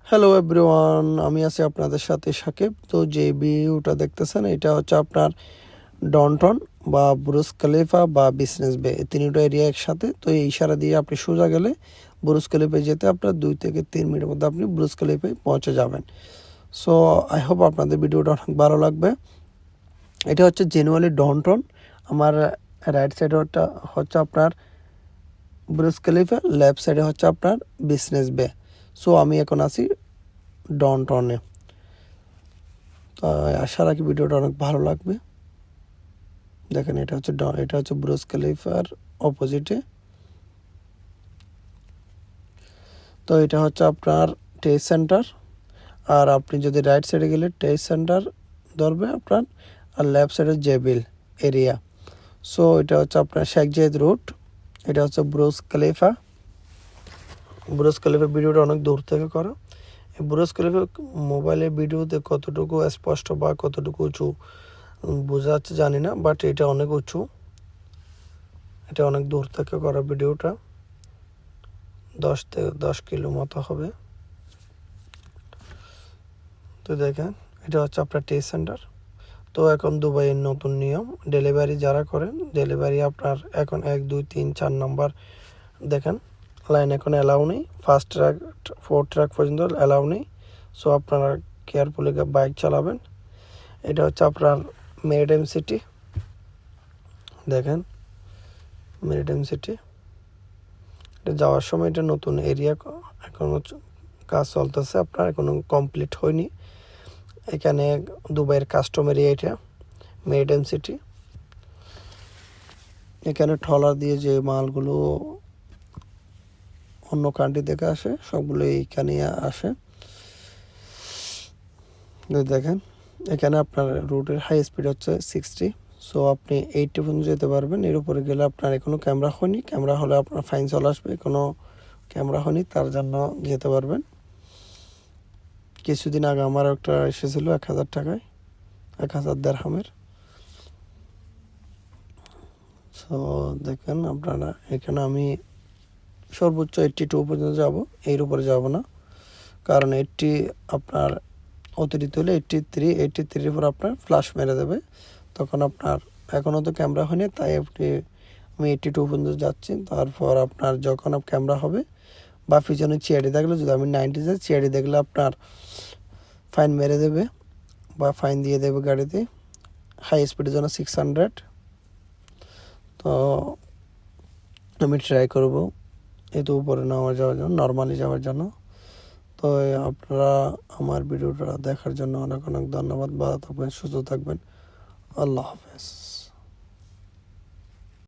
Hello everyone, আমি আছি আপনাদের সাথে সাকিব। তো যে ভিউটা দেখতেছেন এটা হচ্ছে আপনার ডনটন বা বুরুজ খলিফা বা বিজনেস বে, এই তিনটা এরিয়া একসাথে। তো এই ইশারা দিয়ে আপনি সোজা গেলে বুরুজ খলিফায় যেতে আপনার 2 থেকে 3 মিনিটের মধ্যে আপনি বুরুজ খলিফায় পৌঁছে যাবেন। সো আই হোপ আপনাদের ভিডিওটা অনেক ভালো লাগবে। এটা হচ্ছে জেনুয়ালি ডনটন। আমার রাইট সাইডে হচ্ছে আপনার বুরুজ খলিফা, লেফট সাইডে হচ্ছে আপনার বিজনেস বে। সো আমি এখন আছি ডনটনে। তো আশা রাখি ভিডিওটা অনেক ভালো লাগবে। দেখেন এটা হচ্ছে বুরুজ খলিফার অপোজিটে। তো এটা হচ্ছে আপনার টেস্ট সেন্টার। আর আপনি যদি রাইট সাইডে গেলে টেস্ট সেন্টার ধরবে আপনার, আর লেফট সাইডে জেবিল এরিয়া। সো এটা হচ্ছে আপনার শেখ জায়েদ রোড। এটা হচ্ছে বুরুজ খলিফা ভিডিওটা অনেক দূর থেকে করা। এই বুরুজ খলিফা মোবাইলে ভিডিওতে কতটুকু স্পষ্ট বা কতটুকু উঁচু বোঝা যাচ্ছে জানি না, বাট এটা অনেক উঁচু। এটা অনেক দূর থেকে করা ভিডিওটা, 10 কিলো মতো হবে। তো দেখেন এটা হচ্ছে আপনার টেস্ট সেন্টার। তো এখন দুবাইয়ের নতুন নিয়ম, ডেলিভারি যারা করেন, ডেলিভারি আপনার এখন 1 2 3 4 নম্বর দেখেন লাইন এখন অ্যালাউ নেই, ফার্স্ট ট্রাক 4 ট্রাক পর্যন্ত অ্যালাউ নেই। সো আপনারা কেয়ারফুলি বাইক চালাবেন। এটা হচ্ছে আপনার মেরিটাইম সিটি। দেখেন মেরিটাইম সিটি, এটা যাওয়ার সময় এটা নতুন এরিয়া, এখন কাজ চলতেছে, আপনার এখনো কমপ্লিট হয়নি। এখানে দুবাইয়ের কাস্টম এরিয়া, এটা মেরিটাইম সিটি। এখানে ট্রলার দিয়ে যে মালগুলো অন্য কান্ট্রি থেকে আসে সবগুলো এইখানে আসে। দেখেন এখানে আপনার রুটের হাই স্পিড হচ্ছে 60। সো আপনি 80 পর্যন্ত যেতে পারবেন। এর উপরে গেলে আপনার এখনো ক্যামেরা হয়নি, ক্যামেরা হলে আপনার ফাইন চলে আসবে। কোনো ক্যামেরা হয়নি, তার জন্য যেতে পারবেন। কিছুদিন আগে আমার একটা এসেছিলো 1000 টাকায়, 1000 দিরহামের। সো দেখেন আপনারা, এখানে আমি সর্বোচ্চ 82 পর্যন্ত যাব, এর উপরে যাব না। কারণ 80 আপনার অতিরিক্ত হলে 83 পর আপনার ফ্ল্যাশ মেরে দেবে। তখন আপনার এখনও তো ক্যামেরা হয়নি, তাই আমি 82 পর্যন্ত যাচ্ছি। তারপর আপনার যখন ক্যামেরা হবে বা পিছনে চিআরডি থাকলে, যদি আমি 90 যাই, চিআরডি দেখলে আপনার ফাইন মেরে দেবে বা ফাইন দিয়ে দেবে গাড়িতে। হাই স্পিডের জন্য 600। তো আমি ট্রাই করব এত উপরে যাওয়ার জন্য, নর্মালি যাওয়ার জন্য। তো আপনারা আমার ভিডিওটা দেখার জন্য অনেক অনেক ধন্যবাদ। ভালো থাকবেন, সুস্থ থাকবেন। আল্লাহ হাফেজ।